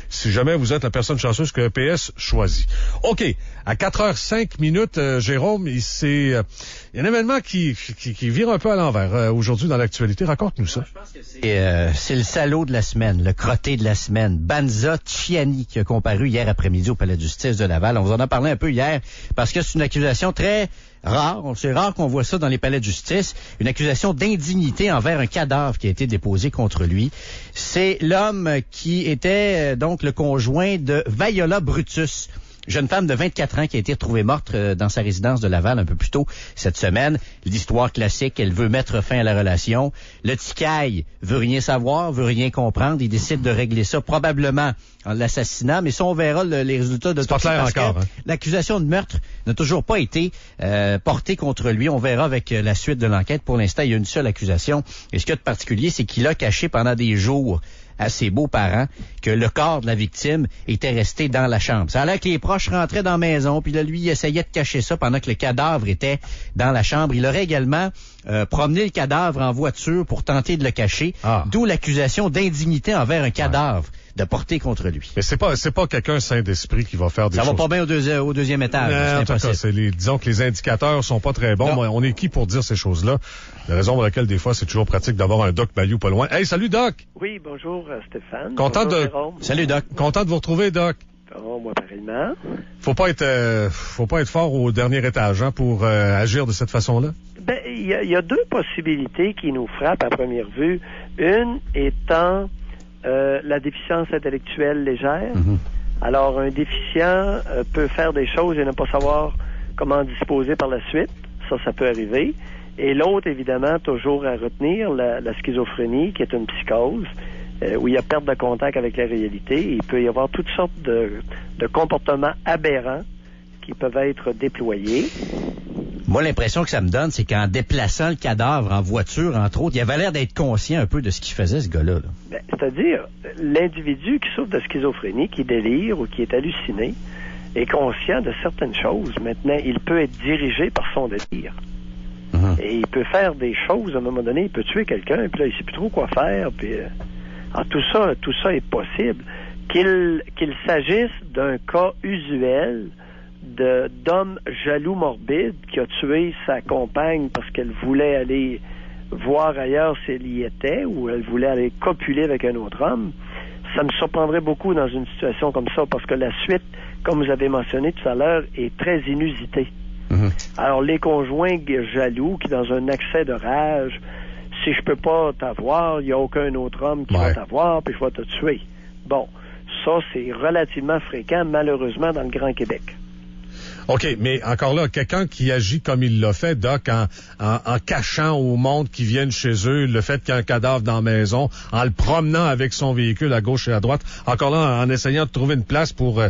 si jamais vous êtes la personne chanceuse que EPS choisit. OK. À 4h05, Jérôme, il y a un événement qui vire un peu à l'envers aujourd'hui dans l'actualité. Raconte-nous ça. Je pense que c'est le salaud de la semaine, le crotté de la semaine. Banza Tchiani qui a comparu hier après-midi au Palais de justice de Laval. On vous en a parlé un peu hier parce que c'est une accusation très rare. C'est rare qu'on voit ça dans les palais de justice. Une accusation d'indignité envers un cadavre qui a été déposé contre lui. C'est l'homme qui était donc le conjoint de Viola Brutus, jeune femme de 24 ans qui a été retrouvée morte dans sa résidence de Laval un peu plus tôt cette semaine. L'histoire classique, elle veut mettre fin à la relation. Le ticaille veut rien savoir, veut rien comprendre. Il décide de régler ça probablement en l'assassinat, mais ça, on verra les résultats de tout ça. C'est pas clair encore. L'accusation de meurtre n'a toujours pas été portée contre lui. On verra avec la suite de l'enquête. Pour l'instant, il y a une seule accusation. Et ce qu'il y a de particulier, c'est qu'il a caché pendant des jours à ses beaux-parents que le corps de la victime était resté dans la chambre. Ça a l'air que les proches rentraient dans la maison, puis là, lui, il essayait de cacher ça pendant que le cadavre était dans la chambre. Il aurait également promené le cadavre en voiture pour tenter de le cacher, d'où l'accusation d'indignité envers un cadavre de porter contre lui. Mais c'est pas quelqu'un sain d'esprit qui va faire des choses. Ça va pas bien au deuxième étage. En tout cas, disons que les indicateurs sont pas très bons. On est qui pour dire ces choses-là? La raison pour laquelle, des fois, c'est toujours pratique d'avoir un Doc Mayou pas loin. Hey, salut, Doc! Oui, bonjour, Stéphane. Salut, Doc. Content de vous retrouver, Doc. Oh, moi, pareillement. Faut pas être fort au dernier étage, pour agir de cette façon-là? Ben, il y a deux possibilités qui nous frappent à première vue. Une étant la déficience intellectuelle légère. Mm-hmm. Alors, un déficient peut faire des choses et ne pas savoir comment disposer par la suite. Ça peut arriver. Et l'autre, évidemment, toujours à retenir, la schizophrénie, qui est une psychose, où il y a perte de contact avec la réalité. Il peut y avoir toutes sortes de comportements aberrants qui peuvent être déployés. Moi, l'impression que ça me donne, c'est qu'en déplaçant le cadavre en voiture, entre autres, il avait l'air d'être conscient un peu de ce qu'il faisait, ce gars-là. Ben, c'est-à-dire, l'individu qui souffre de schizophrénie, qui délire ou qui est halluciné, est conscient de certaines choses. Maintenant, il peut être dirigé par son délire. Mm-hmm. Et il peut faire des choses, à un moment donné, il peut tuer quelqu'un, puis là, il sait plus trop quoi faire, puis... tout ça est possible. Qu'il s'agisse d'un cas usuel d'homme jaloux morbide qui a tué sa compagne parce qu'elle voulait aller voir ailleurs si elle y était ou elle voulait aller copuler avec un autre homme, ça me surprendrait beaucoup dans une situation comme ça parce que la suite, comme vous avez mentionné tout à l'heure, est très inusitée. Mm-hmm. Alors, les conjoints jaloux qui, dans un accès de rage, si je peux pas t'avoir, il n'y a aucun autre homme qui va t'avoir, puis je vais te tuer. Bon, ça, c'est relativement fréquent, malheureusement, dans le Grand Québec. OK, mais encore là, quelqu'un qui agit comme il l'a fait, Doc, en cachant au monde qui viennent chez eux le fait qu'il y a un cadavre dans la maison, en le promenant avec son véhicule à gauche et à droite, encore là, en essayant de trouver une place pour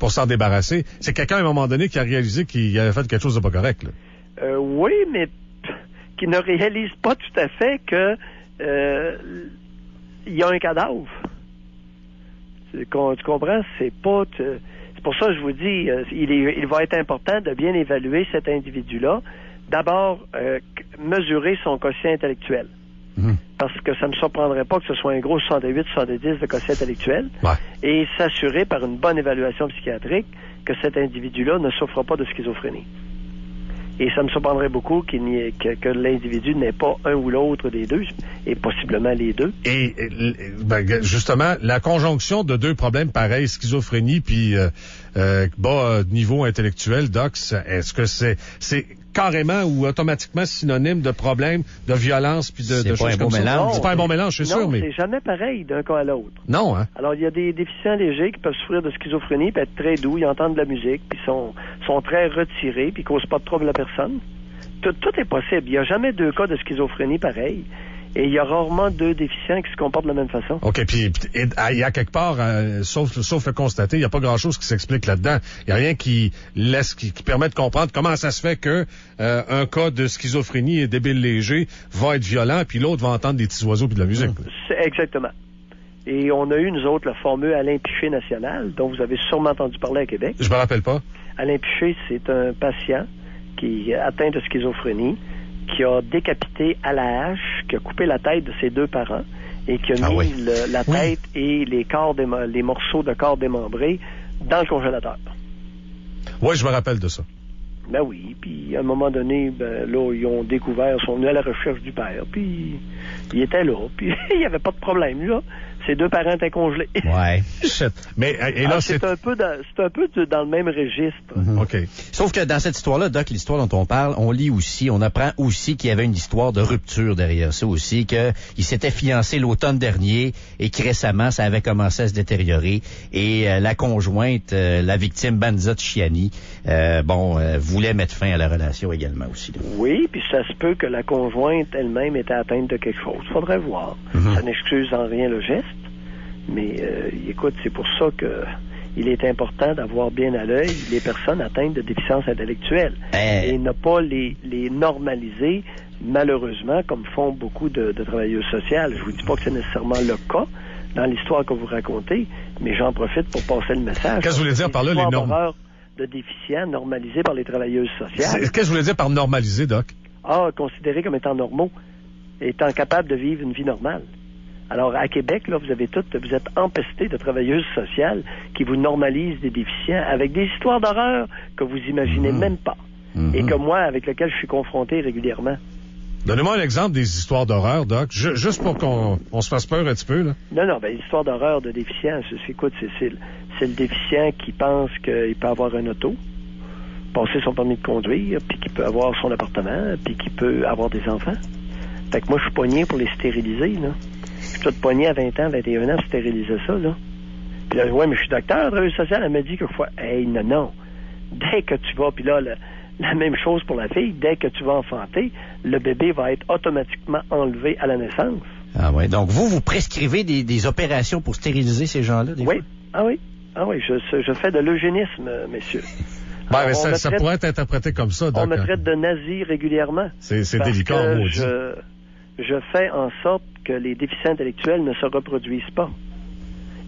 s'en débarrasser, c'est quelqu'un, à un moment donné, qui a réalisé qu'il avait fait quelque chose de pas correct, là. Oui, mais qui ne réalise pas tout à fait que il y a un cadavre. Tu comprends? C'est pas... C'est pour ça que je vous dis, il va être important de bien évaluer cet individu-là. D'abord, mesurer son quotient intellectuel. Mmh. Parce que ça ne me surprendrait pas que ce soit un gros 68, 70 de quotient intellectuel. Ouais. Et s'assurer par une bonne évaluation psychiatrique que cet individu-là ne souffre pas de schizophrénie. Et ça me surprendrait beaucoup que l'individu n'ait pas un ou l'autre des deux, et possiblement les deux. Et justement, la conjonction de deux problèmes pareils, schizophrénie puis bas niveau intellectuel, Doc, est-ce que c'est carrément ou automatiquement synonyme de problème, de violence puis de choses comme ça? Non, c'est pas un bon mélange, c'est sûr, mais... Non, c'est jamais pareil d'un cas à l'autre. Non, hein? Alors, il y a des déficients légers qui peuvent souffrir de schizophrénie puis être très doux, ils entendent de la musique, puis sont très retirés, puis causent pas de trouble à personne. Tout est possible. Il n'y a jamais deux cas de schizophrénie pareils. Et il y a rarement deux déficients qui se comportent de la même façon. OK, puis il y a quelque part, sauf le constater, il n'y a pas grand-chose qui s'explique là-dedans. Il n'y a rien qui permet de comprendre comment ça se fait que un cas de schizophrénie et débile léger va être violent, puis l'autre va entendre des petits oiseaux puis de la musique. Exactement. Et on a eu, nous autres, le fameux Alain Piché national, dont vous avez sûrement entendu parler à Québec. Je me rappelle pas. Alain Piché, c'est un patient qui est atteint de schizophrénie, qui a décapité à la hache, qui a coupé la tête de ses deux parents et qui a mis la tête et les morceaux de corps démembrés dans le congélateur. Oui, je me rappelle de ça. Ben oui, puis à un moment donné, là, ils ont découvert, sont venus à la recherche du père, puis il était là, puis il n'y avait pas de problème, là. Ses 2 parents étaient congelés. Ouais. Mais, et là, c'est un peu dans le même registre. OK. Sauf que dans cette histoire-là, Doc, l'histoire dont on parle, on apprend aussi qu'il y avait une histoire de rupture derrière ça aussi, qu'il s'était fiancé l'automne dernier et que récemment, ça avait commencé à se détériorer. Et la conjointe, la victime, Banzat Chiani, voulait mettre fin à la relation également aussi. Là. Oui, puis ça se peut que la conjointe elle-même était atteinte de quelque chose. Faudrait voir. Ça n'excuse en rien le geste. Mais écoute, c'est pour ça que il est important d'avoir bien à l'œil les personnes atteintes de déficience intellectuelle et ne pas les normaliser, malheureusement, comme font beaucoup de travailleuses sociales. Je vous dis pas que c'est nécessairement le cas dans l'histoire que vous racontez, mais j'en profite pour passer le message. Qu'est-ce que vous voulez dire par là, les normes de déficients normalisés par les travailleuses sociales? Qu'est-ce que vous voulez dire par normaliser, Doc? Considérés comme étant normaux, étant capables de vivre une vie normale. Alors, à Québec, là, vous êtes empestés de travailleuses sociales qui vous normalisent des déficients avec des histoires d'horreur que vous imaginez même pas. Et que moi, avec lesquelles je suis confronté régulièrement. Donnez-moi un exemple des histoires d'horreur, Doc, juste pour qu'on se fasse peur un petit peu, là. Non, l'histoire d'horreur de déficients, c'est le déficient qui pense qu'il peut avoir un auto, passer son permis de conduire, puis qu'il peut avoir son appartement, puis qu'il peut avoir des enfants. Fait que moi, je suis pogné pour les stériliser, là. Je suis toute poignée à 20 ans, 21 ans, stériliser ça, là. Puis là, mais je suis docteur, travailleuse sociale, elle m'a dit que non. Dès que tu vas, puis là, la même chose pour la fille, dès que tu vas enfanter, le bébé va être automatiquement enlevé à la naissance. Ah ouais, donc vous prescrivez des opérations pour stériliser ces gens-là, des fois? Ah oui, je fais de l'eugénisme, messieurs. Mais ça pourrait être interprété comme ça, Doc. On me traite de nazi régulièrement. C'est délicat, maudit. Je fais en sorte que les déficients intellectuels ne se reproduisent pas.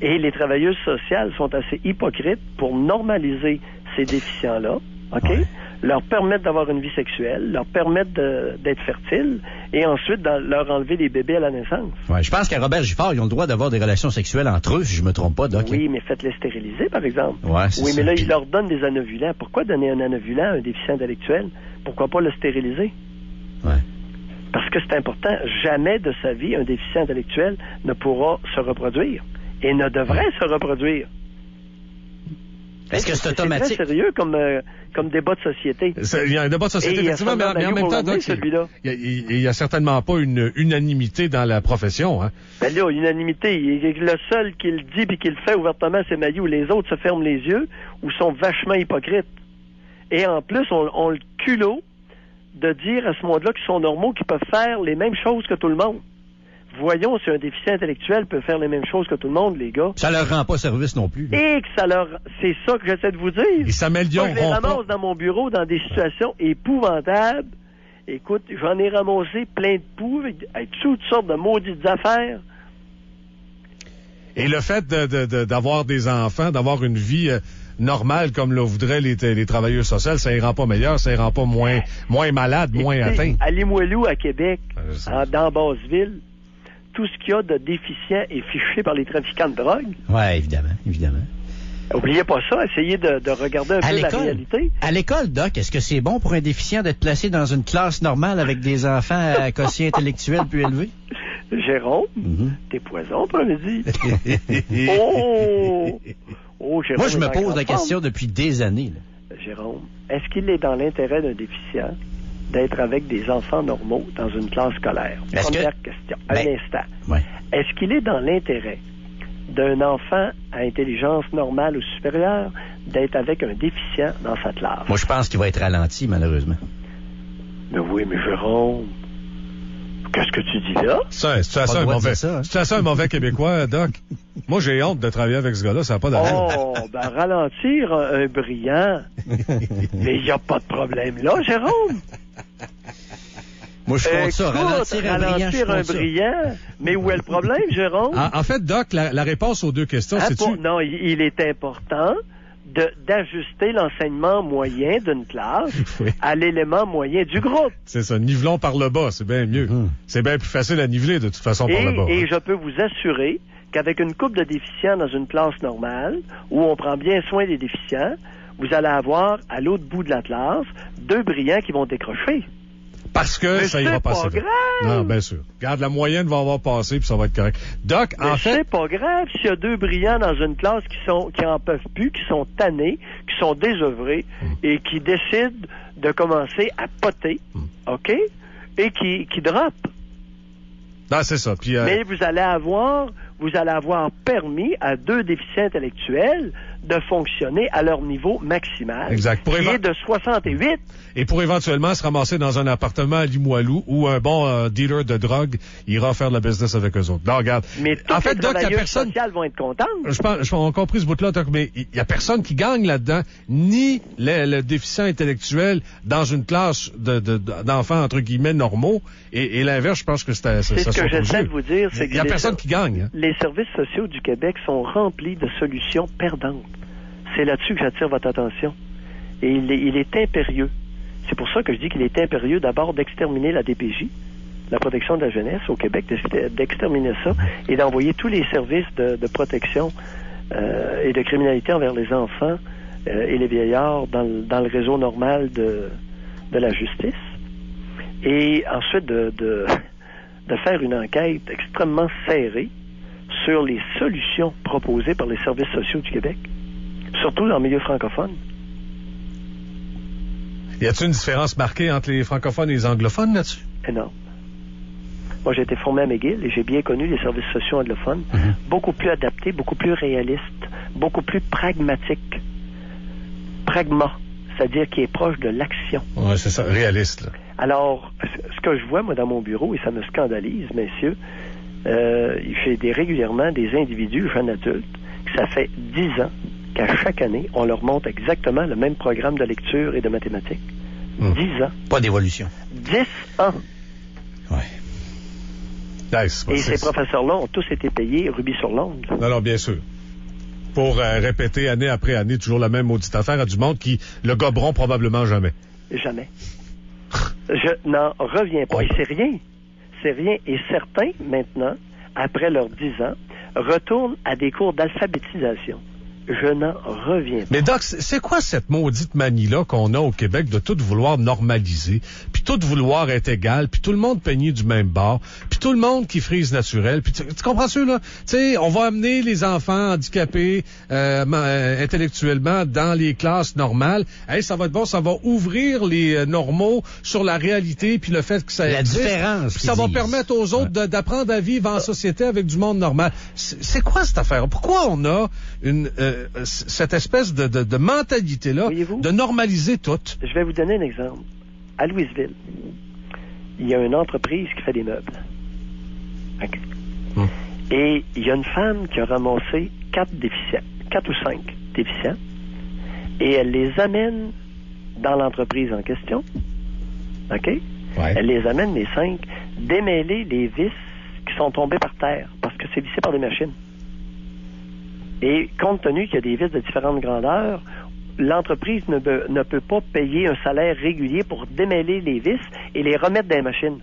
Et les travailleuses sociales sont assez hypocrites pour normaliser ces déficients-là, OK? Ouais. Leur permettre d'avoir une vie sexuelle, leur permettre d'être fertiles, et ensuite leur enlever les bébés à la naissance. Ouais, je pense qu'à Robert Giffard, ils ont le droit d'avoir des relations sexuelles entre eux, si je me trompe pas, Doc. Oui, mais faites-les stériliser, par exemple. Ouais, oui, mais là, ils leur donnent des anovolants. Pourquoi donner un anovulant à un déficient intellectuel? Pourquoi pas le stériliser? Ouais. Parce que c'est important. Jamais de sa vie, un déficient intellectuel ne pourra se reproduire et ne devrait se reproduire. Est-ce que c'est automatique? C'est très sérieux comme débat de société. Il y a un débat de société, effectivement, mais en même temps, Doc, il y a certainement pas une unanimité dans la profession. Hein? Ben là, unanimité. Le seul qui le dit et qui le fait ouvertement, c'est Maillot. Les autres se ferment les yeux ou sont vachement hypocrites. Et en plus, on le culot de dire à ce monde-là qu'ils sont normaux, qu'ils peuvent faire les mêmes choses que tout le monde. Voyons si un déficient intellectuel peut faire les mêmes choses que tout le monde, les gars. Ça leur rend pas service non plus. Et que c'est ça que j'essaie de vous dire. Ils s'amélioreront pas. Je les ramasse dans mon bureau dans des situations épouvantables. Écoute, j'en ai ramassé plein de poux avec toutes sortes de maudites affaires. Et le fait d'avoir des enfants, d'avoir une vie normale comme le voudraient les travailleurs sociaux, ça ne rend pas meilleur, ça ne rend pas moins malade, moins atteint. À Limoilou, à Québec, dans Basseville, tout ce qu'il y a de déficient est fiché par les trafiquants de drogue. Oui, évidemment. Oubliez pas ça, essayez de regarder un peu la réalité. À l'école, Doc, est-ce que c'est bon pour un déficient d'être placé dans une classe normale avec des enfants à quotient intellectuel plus élevé? Jérôme, t'es poison, toi, me dit. Jérôme, moi, je me pose la question depuis des années. Là. Jérôme, est-ce qu'il est dans l'intérêt d'un déficient d'être avec des enfants normaux dans une classe scolaire? Première question. Un instant. Ouais. Est-ce qu'il est dans l'intérêt d'un enfant à intelligence normale ou supérieure d'être avec un déficient dans sa classe? Moi, je pense qu'il va être ralenti, malheureusement. Mais oui, mais Jérôme, qu'est-ce que tu dis là? C'est ça un mauvais Québécois, Doc? Moi, j'ai honte de travailler avec ce gars-là, ça n'a pas d'allure. Ralentir un brillant. Mais il n'y a pas de problème là, Jérôme. Moi, je compte ça. Ralentir un brillant. Mais où est le problème, Jérôme? En fait, Doc, la réponse aux deux questions, c'est-tu? Non, il est important d'ajuster l'enseignement moyen d'une classe à l'élément moyen du groupe. C'est ça, nivelons par le bas, c'est bien mieux. C'est bien plus facile à niveler de toute façon par le bas. Et je peux vous assurer qu'avec une couple de déficients dans une classe normale, où on prend bien soin des déficients, vous allez avoir, à l'autre bout de la classe, 2 brillants qui vont décrocher. Parce que ça ira passer. C'est pas grave. Non, bien sûr. Regarde, la moyenne va avoir passé, puis ça va être correct. Doc, en fait... c'est pas grave s'il y a 2 brillants dans une classe qui en peuvent plus, qui sont tannés, qui sont désœuvrés, et qui décident de commencer à poter, OK? Et qui drop. Non, c'est ça. Puis, Mais vous allez avoir permis à 2 déficients intellectuels de fonctionner à leur niveau maximal, exact. Qui est de 68. Et pour éventuellement se ramasser dans un appartement à Limoilou où un bon dealer de drogue ira faire de la business avec eux autres. Non, regarde. Mais tous les travailleurs sociaux vont être contents. On a compris ce bout-là, Doc, mais il y a personne qui gagne là-dedans, ni le déficient intellectuel dans une classe d'enfants, entre guillemets, normaux, et l'inverse, je pense que c'est ce que j'essaie de vous dire, c'est que il y a personne qui gagne. Hein? Les services sociaux du Québec sont remplis de solutions perdantes. C'est là-dessus que j'attire votre attention. Et il est impérieux. C'est pour ça que je dis qu'il est impérieux d'abord d'exterminer la DPJ, la protection de la jeunesse au Québec, d'exterminer ça et d'envoyer tous les services de protection et de criminalité envers les enfants et les vieillards dans le réseau normal de la justice. Et ensuite de faire une enquête extrêmement serrée sur les solutions proposées par les services sociaux du Québec, surtout dans le milieu francophone. Y a-t-il une différence marquée entre les francophones et les anglophones là-dessus? Énorme. Moi, j'ai été formé à McGill et j'ai bien connu les services sociaux anglophones, beaucoup plus adaptés, beaucoup plus réalistes, beaucoup plus pragmatiques. Pragma, c'est-à-dire qui est proche de l'action. Oui, c'est ça, réaliste. Là. Alors, ce que je vois, moi, dans mon bureau, et ça me scandalise, messieurs, j'ai régulièrement des individus, jeunes adultes, que ça fait 10 ans qu'à chaque année, on leur montre exactement le même programme de lecture et de mathématiques. 10 ans. Pas d'évolution. 10 ans. Oui. Nice. Et ces professeurs-là ont tous été payés rubis sur l'ongle. Alors, bien sûr. Pour répéter année après année toujours la même maudite affaire à du monde qui le goberont probablement jamais. Jamais. Je n'en reviens pas. Et c'est rien. C'est rien. Et certains, maintenant, après leurs 10 ans, retournent à des cours d'alphabétisation. Je n'en reviens pas. Mais Doc, c'est quoi cette maudite manie-là qu'on a au Québec de tout vouloir normaliser, puis tout vouloir être égal, puis tout le monde peigner du même bord, puis tout le monde qui frise naturel, puis tu comprends ça, là? Tu sais, on va amener les enfants handicapés intellectuellement dans les classes normales. Hey, ça va être bon, ça va ouvrir les normaux sur la réalité, puis le fait que ça existe. La différence. Puis ça va permettre aux autres d'apprendre à vivre en société avec du monde normal. C'est quoi cette affaire? Pourquoi on a cette espèce de mentalité-là, de normaliser tout? Je vais vous donner un exemple. À Louisville, il y a une entreprise qui fait des meubles. Okay. Et il y a une femme qui a ramassé 4 ou 5 déficients, et elle les amène dans l'entreprise en question. OK? Ouais. Elle les amène, les 5, démêler les vis qui sont tombées par terre, parce que c'est vissé par des machines. Et compte tenu qu'il y a des vis de différentes grandeurs, l'entreprise ne peut pas payer un salaire régulier pour démêler les vis et les remettre dans les machines.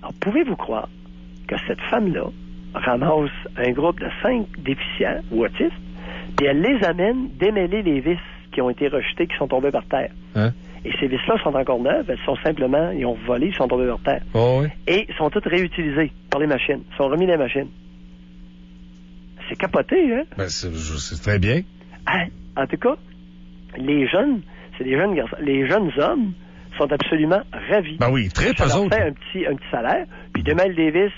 Alors, pouvez-vous croire que cette femme-là ramasse un groupe de 5 déficients ou autistes, puis elle les amène démêler les vis qui ont été rejetées, qui sont tombées par terre. Hein? Et ces vis-là sont encore neuves, elles sont simplement, ils ont volé, ils sont tombés par terre. Oh oui. Et sont toutes réutilisées par les machines, sont remis dans les machines. C'est capoté, hein? Ben, c'est très bien. Hein? En tout cas, les jeunes, c'est des jeunes garçons, les jeunes hommes sont absolument ravis. Ben oui, très ça leur autres. fait un petit salaire, puis démêlent des vis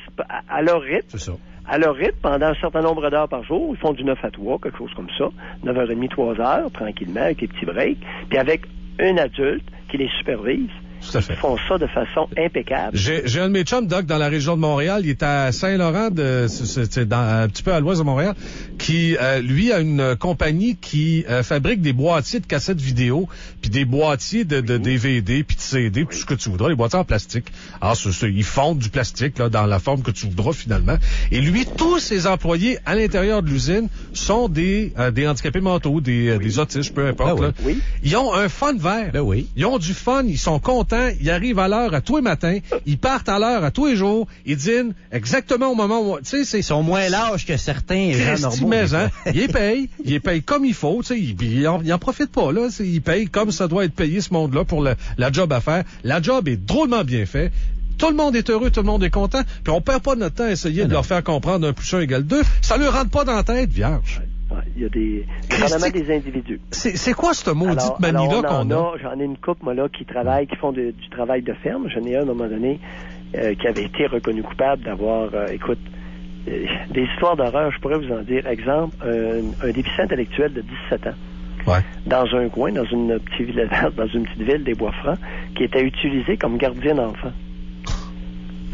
à leur rythme. C'est ça. À leur rythme, pendant un certain nombre d'heures par jour, ils font du 9 à 3, quelque chose comme ça, 9h30, 3h, tranquillement, avec des petits breaks, puis avec un adulte qui les supervise Tout à fait. Ils font ça de façon impeccable. J'ai un de mes chums, Doc, dans la région de Montréal. Il est à Saint-Laurent, c'est un petit peu à l'ouest de Montréal, qui, lui, a une compagnie qui fabrique des boîtiers de cassettes vidéo, puis des boîtiers de DVD, puis de CD, tout ce que tu voudras, les boîtiers en plastique. Alors, ils fondent du plastique là dans la forme que tu voudras finalement. Et lui, tous ses employés à l'intérieur de l'usine sont des handicapés mentaux, des autistes, peu importe. Ben là. oui. Ils ont un fun vert. Ben oui. Ils ont du fun, ils sont contents, ils arrivent à l'heure à tous les matins, ils partent à l'heure à tous les jours, ils dînent exactement au moment où... Tu sais, Ils sont moins lâches que certains gens normaux. hein? Ils les payent comme il faut, tu sais, ils en profitent pas, là. Ils payent comme ça doit être payé, ce monde-là, pour la job à faire. La job est drôlement bien faite. Tout le monde est heureux, tout le monde est content, puis on perd pas notre temps à essayer de leur faire comprendre 1 + 1 = 2. Ça leur rentre pas dans la tête, vierge. Il y a dépendamment des individus. C'est quoi cette maudite manie-là qu'on a? J'en ai une couple, moi, là, qui font du travail de ferme. J'en ai un, à un moment donné, qui avait été reconnu coupable d'avoir, des histoires d'horreur, je pourrais vous en dire. Exemple, un déficient intellectuel de 17 ans. Ouais. Dans un coin, dans une petite ville des Bois-Francs, qui était utilisé comme gardien d'enfants.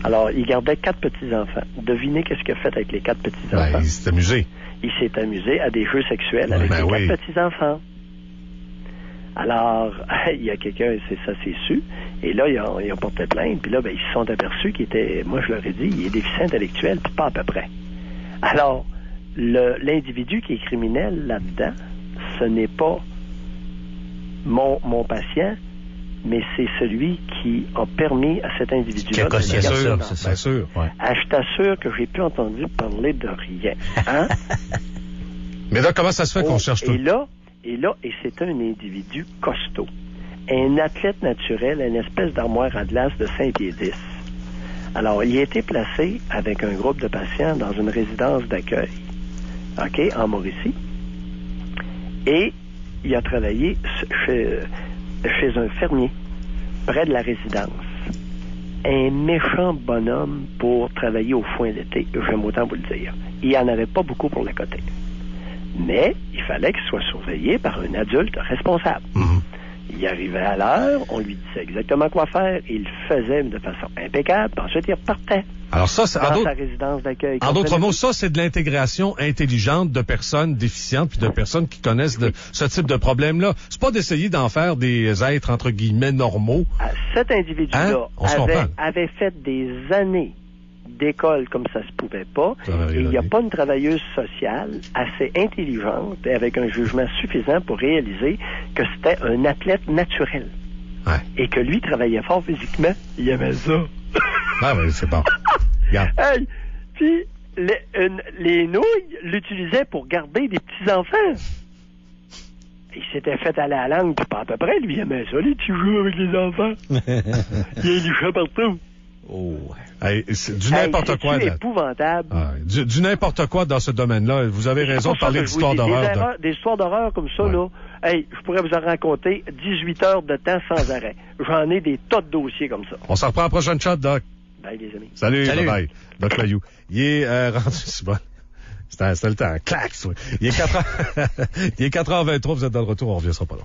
Alors, il gardait 4 petits-enfants. Devinez qu'est-ce qu'il a fait avec les 4 petits-enfants? Il s'est amusé. Il s'est amusé à des jeux sexuels avec les 4 petits-enfants. Alors, il y a quelqu'un, ça c'est su, et là, ils ont porté plainte, puis là, ils se sont aperçus qu'il était, moi je leur ai dit, il est déficient intellectuel, puis pas à peu près. Alors, l'individu qui est criminel là-dedans, ce n'est pas mon patient, mais c'est celui qui a permis à cet individu-là de c'est sûr. Ouais. Je t'assure que j'ai plus entendu parler de rien. Hein? Mais là, comment ça se fait qu'on cherche tout? Et c'est un individu costaud. Un athlète naturel, une espèce d'armoire à glace de 5 pieds 10. Alors, il a été placé avec un groupe de patients dans une résidence d'accueil, en Mauricie. Et il a travaillé chez un fermier, près de la résidence. Un méchant bonhomme pour travailler au foin l'été, j'aime autant vous le dire. Il n'y en avait pas beaucoup pour le côté. Mais il fallait qu'il soit surveillé par un adulte responsable. Mm-hmm. Il arrivait à l'heure, on lui disait exactement quoi faire, il le faisait de façon impeccable, puis ensuite il repartait. Alors ça, c'est dans sa résidence d'accueil. En d'autres mots, ça, c'est de l'intégration intelligente de personnes déficientes puis de personnes qui connaissent ce type de problème-là. C'est pas d'essayer d'en faire des êtres, entre guillemets, normaux. Cet individu-là avait fait des années d'école comme ça se pouvait pas. Et il n'y a pas une travailleuse sociale assez intelligente et avec un jugement suffisant pour réaliser que c'était un athlète naturel. Ouais. Et que lui travaillait fort physiquement. Il aimait ça. Ah oui, c'est bon. Regarde. Hey, puis les nouilles l'utilisaient pour garder des petits-enfants. Il s'était fait aller à la langue, puis pas à peu près, lui, il aimait ça, les petits jeux avec les enfants. Il y a du chat partout. Oh. Hey, c'est du n'importe quoi. C'est épouvantable. Ah, du n'importe quoi dans ce domaine-là. Vous avez raison de parler d'histoires d'horreur. Des histoires d'horreur comme ça, là. Hey, je pourrais vous en raconter 18 heures de temps sans arrêt. J'en ai des tas de dossiers comme ça. On s'en reprend à la prochaine chat, Doc. Bye, les amis. Salut. Bye. Doc Mayou. Il est rendu... C'est bon. C'était le temps. Clac! Il est 4h23, vous êtes dans le retour, on revient, ça sera pas long.